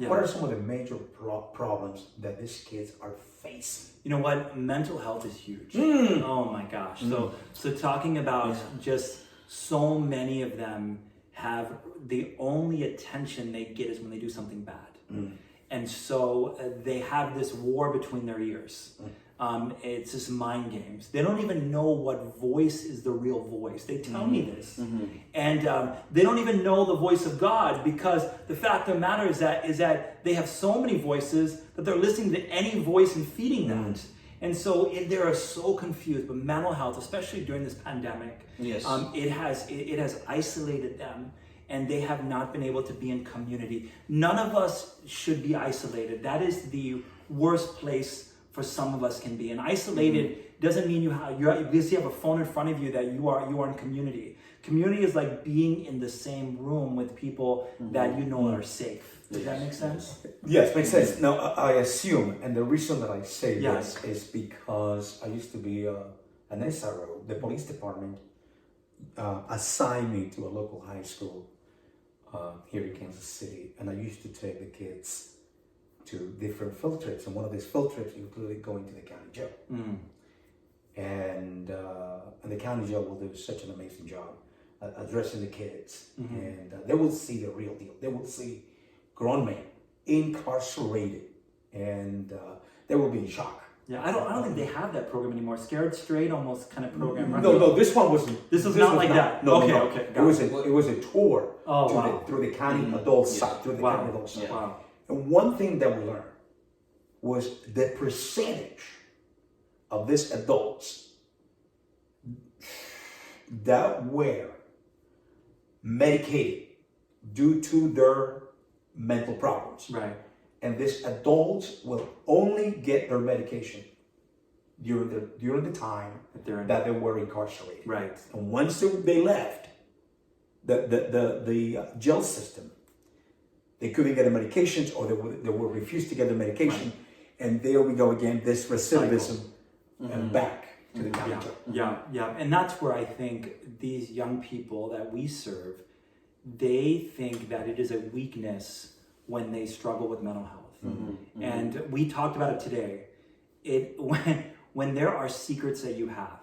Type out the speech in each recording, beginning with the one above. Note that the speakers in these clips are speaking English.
What are some of the major problems that these kids are facing? You know what? Mental health is huge. Oh my gosh. So talking about just so many of them have the only attention they get is when they do something bad. And so they have this war between their ears. It's just mind games. They don't even know what voice is the real voice. They tell me this. And they don't even know the voice of God, because the fact of the matter is that they have so many voices that they're listening to any voice and feeding that. And so they are so confused. But mental health, especially during this pandemic, it has isolated them, and they have not been able to be in community. None of us should be isolated. That is the worst place for some of us can be. And isolated doesn't mean because you have a phone in front of you that you are in community. Community is like being in the same room with people that you know are safe. Does that make sense? Yes, makes sense. Now, I assume, and the reason that I say this is because I used to be an SRO. The police department assigned me to a local high school here in Kansas City, and I used to take the kids to different field trips, and one of these field trips included going to the county jail. And the county jail will do such an amazing job addressing the kids, and they will see the real deal. They will see grown men incarcerated, and they will be in shock. Yeah, I don't think they have that program anymore. Scared Straight almost kind of program, right? No, this one wasn't. This was not like that. No, Okay. It was a tour through the county adult side, through the county adult side. Wow. And one thing that we learned was the percentage of these adults that were medicated due to their mental problems. Right. And these adults will only get their medication during the time that they were incarcerated. Right. And once they left the jail system, they couldn't get the medications, or they were refused to get the medication. And there we go again, this recidivism and back to the county jail. Yeah. And that's where I think these young people that we serve, they think that it is a weakness when they struggle with mental health. And we talked about it today. When there are secrets that you have,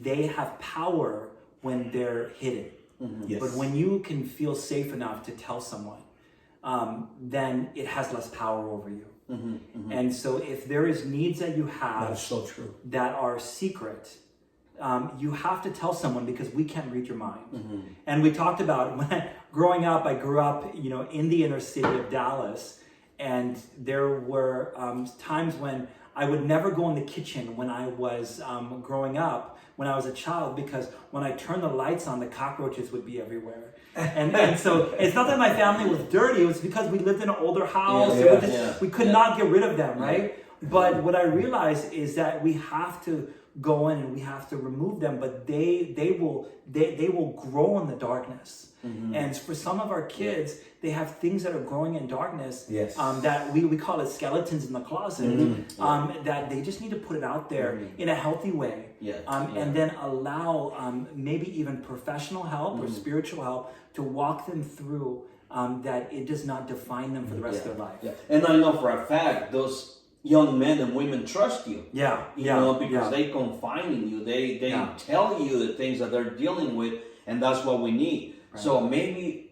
they have power when they're hidden. Yes. But when you can feel safe enough to tell someone, then it has less power over you. And so if there is needs that you have That's so true. that are secret, you have to tell someone, because we can't read your mind. And we talked about growing up, I grew up, in the inner city of Dallas, and there were times when I would never go in the kitchen when I was growing up, when I was a child, because when I turned the lights on, the cockroaches would be everywhere. And so it's not that my family was dirty, it was because we lived in an older house. We could not get rid of them, right? But what I realized is that we have to go in and we have to remove them, but they will grow in the darkness. And for some of our kids, they have things that are growing in darkness, that we call it skeletons in the closet, that they just need to put it out there in a healthy way, and then allow maybe even professional help or spiritual help to walk them through, that it does not define them for the rest of their life. And I know for a fact those young men and women trust you. Because they confide in you. They tell you the things that they're dealing with, and that's what we need. So maybe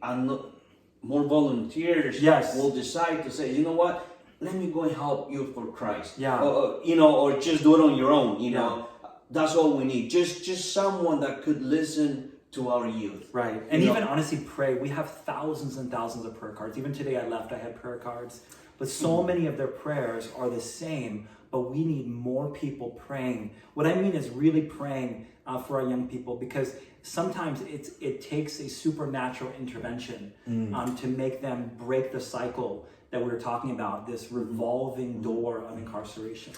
more volunteers will decide to say, you know what, let me go and help you for Christ. Or just do it on your own. That's all we need. Just someone that could listen to our youth. Right. And even honestly pray. We have thousands and thousands of prayer cards. Even today I had prayer cards. But so many of their prayers are the same, but we need more people praying. What I mean is really praying for our young people, because sometimes it takes a supernatural intervention to make them break the cycle that we were talking about, this revolving door of incarceration.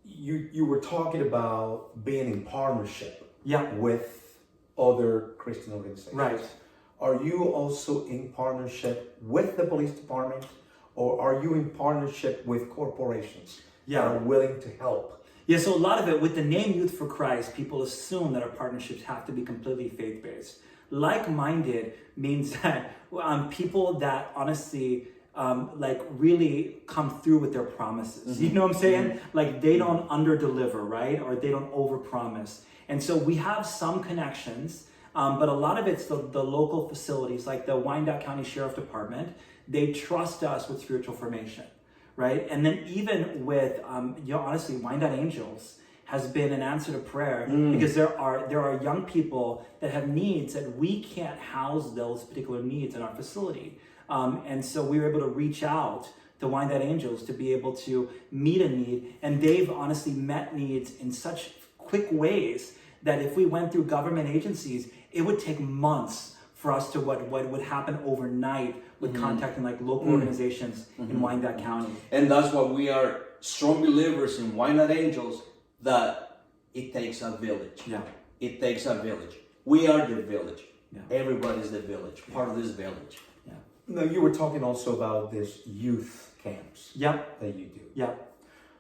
You were talking about being in partnership with other Christian organizations. Right. Are you also in partnership with the police department, or are you in partnership with corporations that are willing to help Yeah, so a lot of it, with the name Youth for Christ, people assume that our partnerships have to be completely faith-based. Like-minded means that people that honestly really come through with their promises. You know what I'm saying? Like they don't under-deliver, right? Or they don't over-promise. And so we have some connections, but a lot of it's the local facilities, like the Wyandotte County Sheriff Department. They trust us with spiritual formation, right? And then even with, honestly, Wyandotte Angels has been an answer to prayer because there are young people that have needs that we can't house those particular needs in our facility. And so we were able to reach out to Wyandotte Angels to be able to meet a need. And they've honestly met needs in such quick ways that if we went through government agencies, it would take months for us to what would happen overnight with contacting like local organizations in Wyandotte County. And that's why we are strong believers in Wyandotte Angels, that it takes a village. Yeah. It takes a village. We are the village. Yeah. Everybody's the village, part of this village. Yeah. Now, you were talking also about this youth camps that you do. Yeah.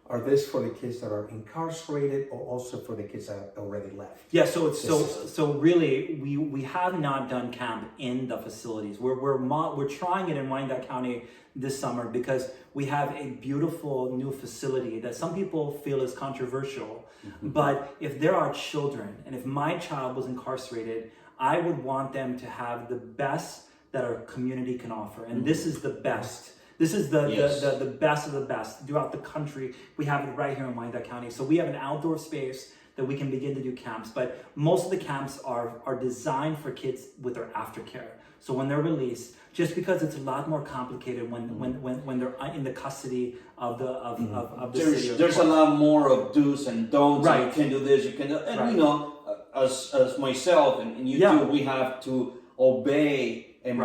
Are this for the kids that are incarcerated or also for the kids that have already left? Yeah, so really we have not done camp in the facilities. We're trying it in Wyandotte County this summer because we have a beautiful new facility that some people feel is controversial. But if there are children, and if my child was incarcerated, I would want them to have the best that our community can offer. And this is the best. This is the best of the best throughout the country. We have it right here in Wyandotte County. So we have an outdoor space that we can begin to do camps. But most of the camps are designed for kids with their aftercare. So when they're released, just because it's a lot more complicated when they're in the custody of the city. There's a lot more of do's and don'ts. Right. You can do this, you can do, and as myself and you too, we have to obey and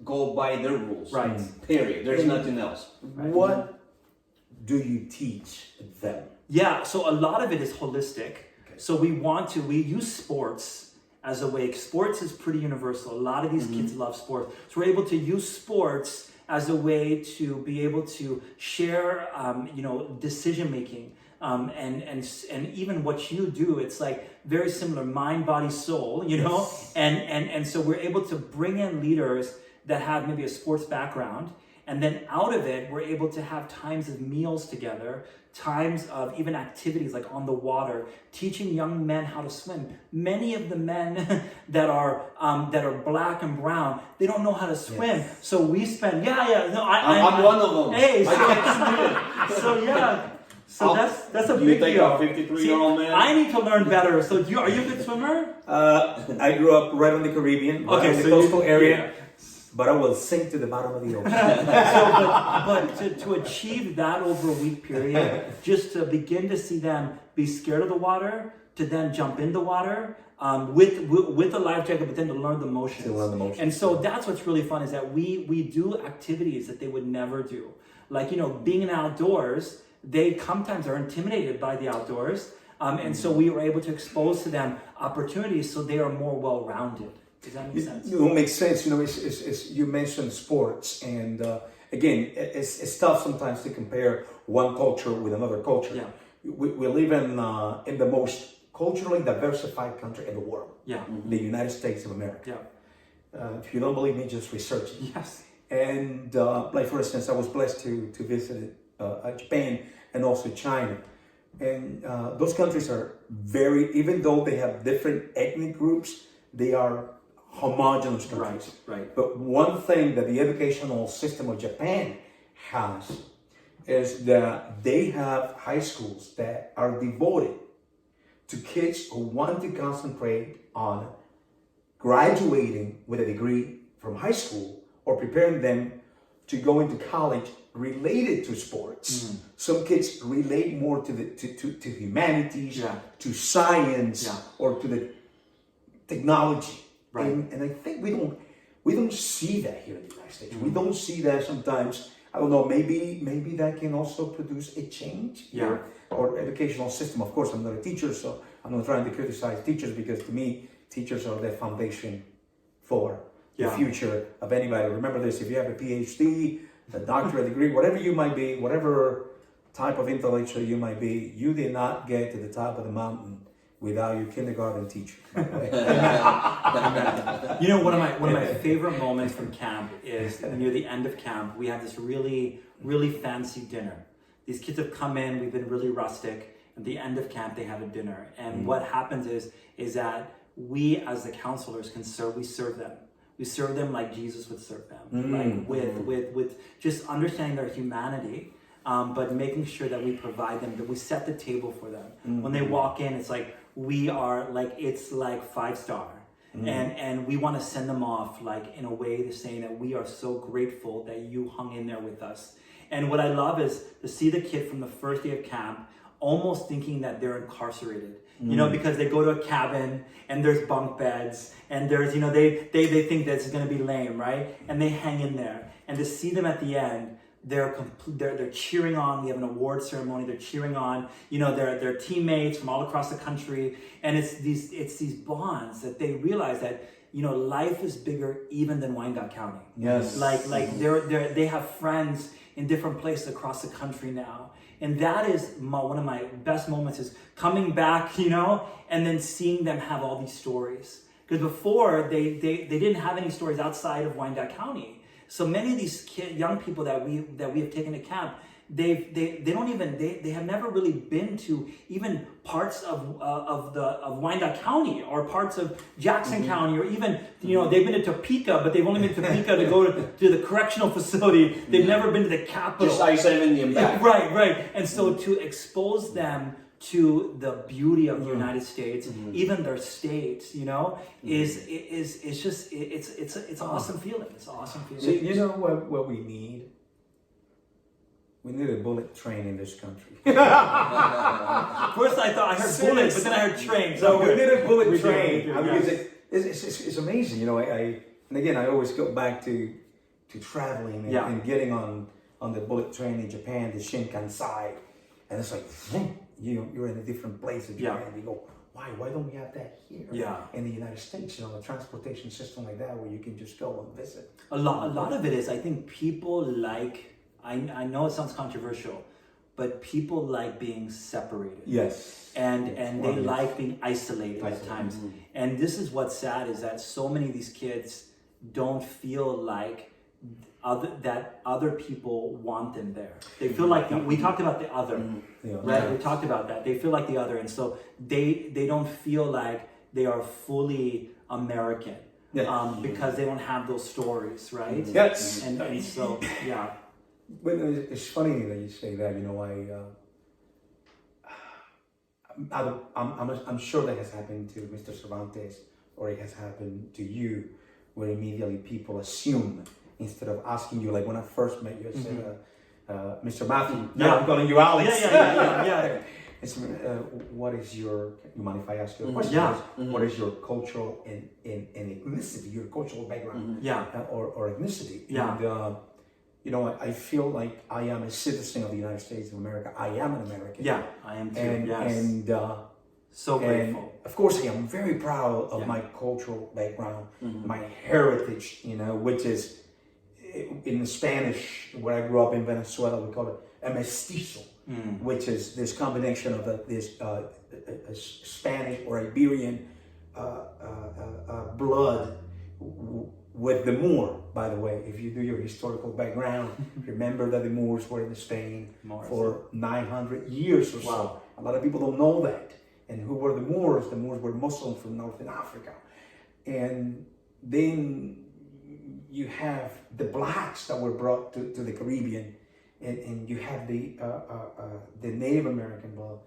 go by their rules. Right. Period. There's nothing else. Right. What do you teach them? Yeah, so a lot of it is holistic. Okay. So we use sports as a way. Sports is pretty universal. A lot of these kids love sports. So we're able to use sports as a way to be able to share, decision making. And even what you do, it's like very similar, mind, body, soul, Yes. and so we're able to bring in leaders that have maybe a sports background, and then out of it, we're able to have times of meals together, times of even activities like on the water, teaching young men how to swim. Many of the men that are black and brown, they don't know how to swim. Yes. So we spend, I'm one of them. Hey, so yeah. So that's a big deal. You take a 53-year-old man? I need to learn better. So are you a good swimmer? I grew up right on the Caribbean, in the coastal area. But I will sink to the bottom of the ocean. but to achieve that over a week period, just to begin to see them be scared of the water, to then jump in the water with a life jacket, but then to learn the motions. And so that's what's really fun, is that we do activities that they would never do. Like, being in outdoors, they sometimes are intimidated by the outdoors. And so we were able to expose to them opportunities so they are more well-rounded. Does that make sense? It makes sense. It's you mentioned sports, and again, it's tough sometimes to compare one culture with another culture. Yeah. We live in the most culturally diversified country in the world. Yeah. The United States of America. Yeah. If you don't believe me, just research it. Yes. And like for instance, I was blessed to visit Japan and also China. And those countries are even though they have different ethnic groups, they are homogeneous countries. Right. But one thing that the educational system of Japan has is that they have high schools that are devoted to kids who want to concentrate on graduating with a degree from high school or preparing them to go into college related to sports. Some kids relate more to humanities, to science, or to the technology. Right. And I think we don't see that here in the United States. We don't see that sometimes. I don't know, maybe that can also produce a change here, or educational system. Of course, I'm not a teacher, so I'm not trying to criticize teachers, because to me, teachers are the foundation for the future of anybody. Remember this: if you have a PhD, a doctorate degree, whatever you might be, whatever type of intellectual you might be, you did not get to the top of the mountain without your kindergarten teacher. You know, one of my favorite moments from camp is near the end of camp. We have this really fancy dinner. These kids have come in. We've been really rustic. At the end of camp, they have a dinner, and what happens is that we, as the counselors, we serve them. We serve them like Jesus would serve them, like with just understanding their humanity. But making sure that we provide them, that we set the table for them. When they walk in, it's like it's like 5-star. And we want to send them off like in a way to saying that we are so grateful that you hung in there with us. And what I love is to see the kid from the first day of camp almost thinking that they're incarcerated. You know, because they go to a cabin and there's bunk beds and there's, you know, they think that it's going to be lame, right? And they hang in there. And to see them at the end, they're cheering on. We have an award ceremony. They're cheering on, you know, their teammates from all across the country, and it's these bonds that they realize that, you know, life is bigger even than Wyandotte County. Yes, like they have friends in different places across the country now, and that is one of my best moments is coming back, you know, and then seeing them have all these stories, because before they didn't have any stories outside of Wyandotte County. So many of these young people that we have taken to camp, they have never really been to even parts of Wyandotte County or parts of Jackson County, or even, you know, they've been to Topeka, but they've only been to Topeka to go to the correctional facility. They've never been to the capital. Just I-70 and back. Right. And so to expose them to the beauty of the United States, even their states, you know, is just it's an awesome feeling. It's an awesome feeling. So you know what we need? We need a bullet train in this country. First I thought I heard bullets, but then I heard train. So we need a bullet train. Yes. It's amazing, you know. And again, I always go back to traveling and getting on the bullet train in Japan, the Shinkansen, and it's like, you're in a different place in Japan. You go, why don't we have that here? In the United States, you know, a transportation system like that where you can just go and visit. A lot of it is, I think people like, I know it sounds controversial, but people like being separated. Yes. And they like being isolated at times. And this is what's sad, is that so many of these kids don't feel like that other people want them there. They feel like we talked about the other, right? We talked about that. They feel like the other, and so they don't feel like they are fully American because they don't have those stories, right? Yes. And so But it's funny that you say that. You know, I'm sure that has happened to Mr. Cervantes, or it has happened to you, where immediately people assume, instead of asking you, like when I first met you, I said, Mr. Mathew. Now I'm calling you Alex. Yeah. It's, what is your, you mind if I ask you a question? What is your cultural and ethnicity, your cultural background? Or ethnicity? And, you know, I feel like I am a citizen of the United States of America. I am an American. Yeah, I am too. And so grateful. And of course, I am very proud of my cultural background, my heritage, you know, which is, in Spanish, where I grew up in Venezuela, we call it a mestizo, which is this combination of this Spanish or Iberian blood with the Moor. By the way, if you do your historical background, remember that the Moors were in Spain for 900 years or so. A lot of people don't know that. And who were the Moors? The Moors were Muslims from Northern Africa. And then you have the blacks that were brought to the Caribbean, and you have the Native American blood.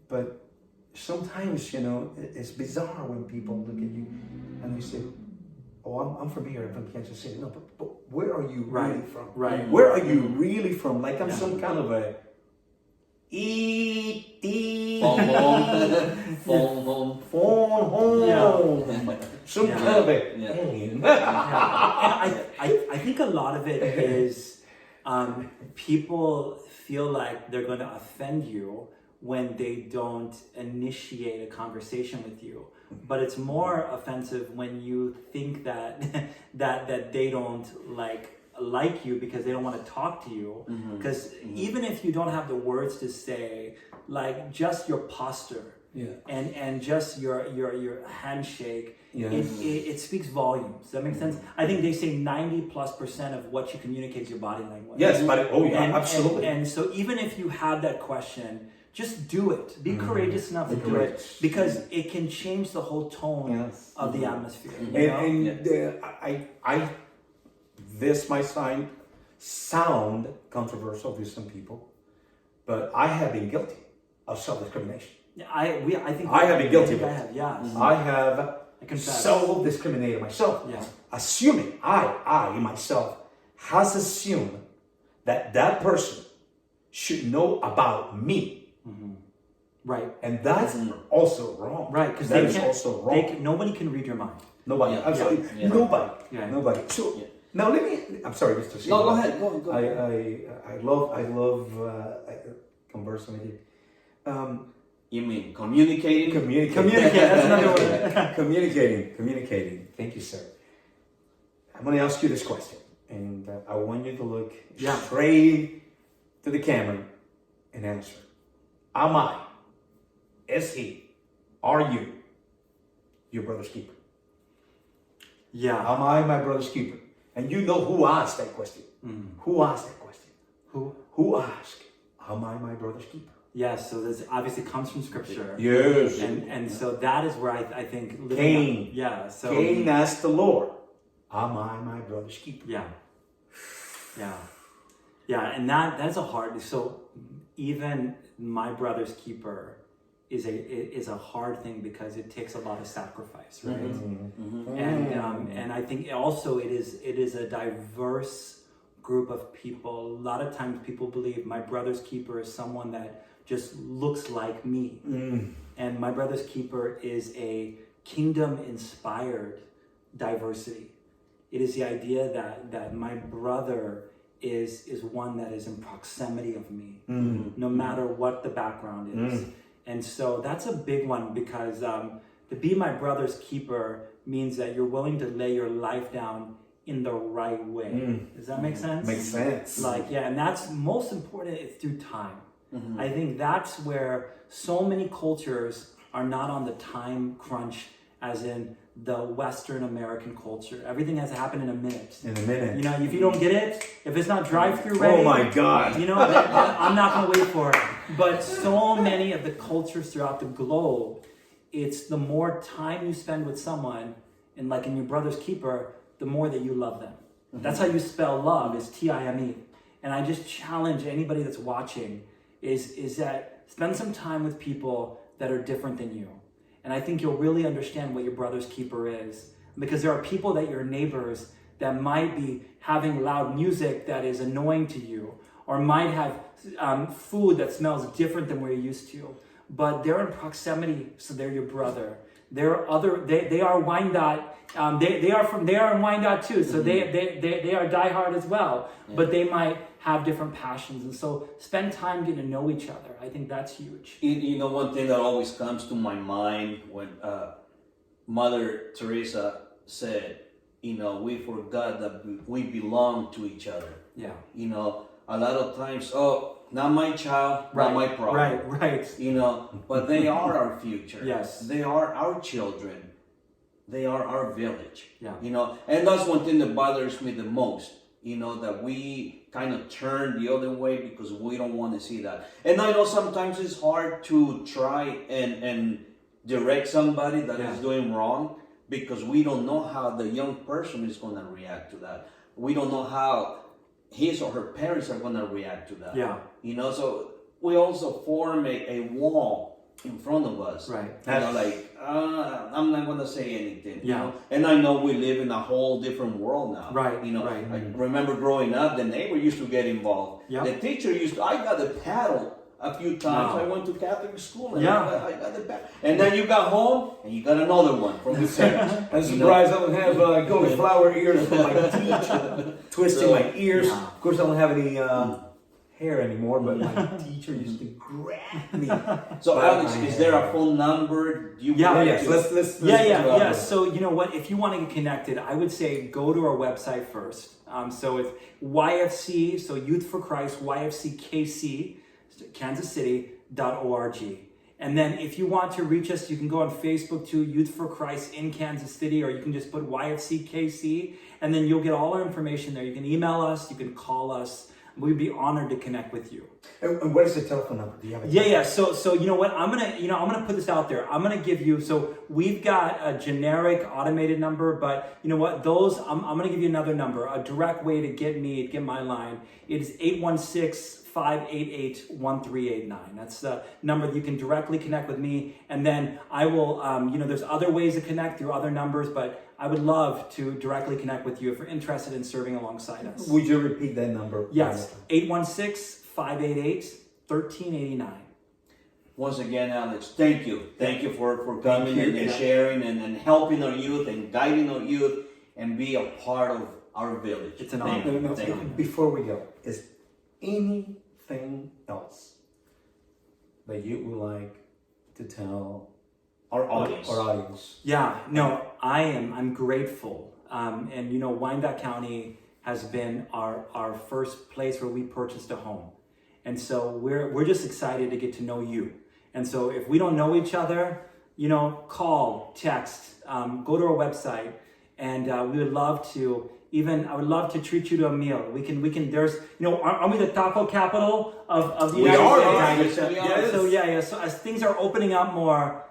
But sometimes, you know, it's bizarre when people look at you and they say, oh, I'm from here, I'm from Kansas City. No, but where are you really from? Right. Where are you really from? Like I'm some kind of a E.T. Phone home. Some kind of a alien. I think a lot of it is people feel like they're going to offend you when they don't initiate a conversation with you. But it's more offensive when you think that they don't like like you because they don't want to talk to you. Because even if you don't have the words to say, like just your posture and just your handshake, it speaks volumes. Does that make sense? I think they say 90+% of what you communicate is your body language. Yes, but absolutely. And so even if you have that question, just do it. Be courageous enough to do it, because it can change the whole tone of the atmosphere. This might sound controversial to some people, but I have been guilty of self-discrimination. I think I have been guilty of it. I have self-discriminated myself, assuming I myself has assumed that person should know about me. Right. And that's also wrong. Right, because that is also wrong. Nobody can read your mind. Nobody. Absolutely. Nobody. Nobody. So now let me. I'm sorry, Mr. C. No, go ahead. Go I love conversing with you. You mean communicating? Communicate. That's another word. Communicating. Thank you, sir. I'm going to ask you this question, and I want you to look straight to the camera and answer. Am I? Is he? Are you your brother's keeper? Yeah. Am I my brother's keeper? And you know who asked that question. Who asked that question? Who asked? Am I my brother's keeper? Yes, so this obviously comes from Scripture. Yes. And so that is where I think... Cain. Cain asked the Lord, am I my brother's keeper? Yeah, and that's a hard... So even my brother's keeper is a hard thing because it takes a lot of sacrifice, right? And I think also it is a diverse group of people. A lot of times people believe my brother's keeper is someone that just looks like me. And my brother's keeper is a kingdom-inspired diversity. It is the idea that my brother is one that is in proximity of me, no matter what the background is. And so that's a big one, because to be my brother's keeper means that you're willing to lay your life down in the right way. Does that make sense? Makes sense. And that's most important. It's through time. I think that's where so many cultures are not on the time crunch, as in the Western American culture. Everything has to happen in a minute. If you don't get it, if it's not drive-through ready, oh my God, I'm not going to wait for it. But so many of the cultures throughout the globe, it's the more time you spend with someone, and like in your brother's keeper, the more that you love them. That's how you spell love, is T-I-M-E. And I just challenge anybody that's watching is that spend some time with people that are different than you. And I think you'll really understand what your brother's keeper is. Because there are people that your neighbors that might be having loud music that is annoying to you, or might have food that smells different than we're used to. But they're in proximity, so they're your brother. They are Wyandotte. They are in Wyandotte too, so they are diehard as well. But they might have different passions, and so spend time getting to know each other. I think that's huge. One thing that always comes to my mind when Mother Teresa said, we forgot that we belong to each other. Yeah. A lot of times, not my child, not my problem. Right. But they are our future. Yes. They are our children. They are our village. Yeah. And that's one thing that bothers me the most. That we kind of turn the other way because we don't want to see that. And I know sometimes it's hard to try and direct somebody that is doing wrong, because we don't know how the young person is going to react to that. We don't know how his or her parents are going to react to that. Yeah. So we also form a wall in front of us. Right. I'm not going to say anything. Yeah. And I know we live in a whole different world now. Right. I remember growing up, the neighbor used to get involved. Yep. The teacher I got the paddle a few times. Wow. I went to Catholic school and I got the paddle. And then you got home and you got another one from the parents. I'm surprised I don't have cauliflower ears for my teacher, twisting my ears. Yeah. Of course, I don't have any hair anymore, but my teacher used to grab me. So Alex, is there a phone number? Yes. Let's Yeah. So you know what? If you want to get connected, I would say go to our website first. So it's YFC, so Youth for Christ, YFCKC, kansascity.org. And then if you want to reach us, you can go on Facebook to Youth for Christ in Kansas City, or you can just put YFCKC, and then you'll get all our information there. You can email us, you can call us. We'd be honored to connect with you. And what is the telephone number? Do you have a Yeah. So you know what? I'm gonna put this out there. I'm gonna give you. So we've got a generic automated number, but you know what? Those I'm gonna give you another number, a direct way to get my line. It is 816-588-1389. That's the number that you can directly connect with me, and then I will. There's other ways to connect through other numbers, but I would love to directly connect with you if you're interested in serving alongside us. Would you repeat that number? Yes, 816-588-1389. Once again, Alex, thank you. Thank you for coming and sharing and helping our youth and guiding our youth and be a part of our village. It's an honor. Thank you. Before we go, is anything else that you would like to tell our audience? Yeah, no, I'm grateful. And you know, Wyandotte County has been our first place where we purchased a home. And so we're just excited to get to know you. And so if we don't know each other, you know, call, text, go to our website, and we would love to. I would love to treat you to a meal. We can. There's, aren't we the taco capital of the United States? We are. So yeah. So as things are opening up more,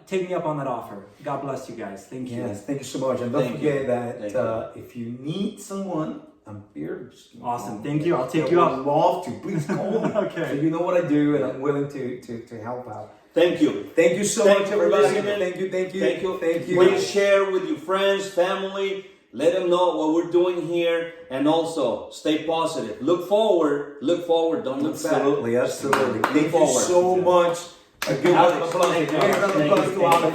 take me up on that offer. God bless you guys. Thank you. Yes, thank you so much. And don't forget that if you need someone, I'm here. Awesome. Thank you. I'll take you up. I would love to. Please call me. Okay. So you know what I do, and I'm willing to help out. Thank you. Thank you so much, everybody. Thank you. Please share with your friends, family. Let them know what we're doing here, and also stay positive. Look forward. Don't look back. Absolutely. Thank you so much. A good applause to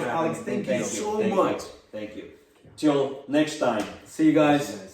Alex. Thank you so much. Thank you. Till next time. See you guys.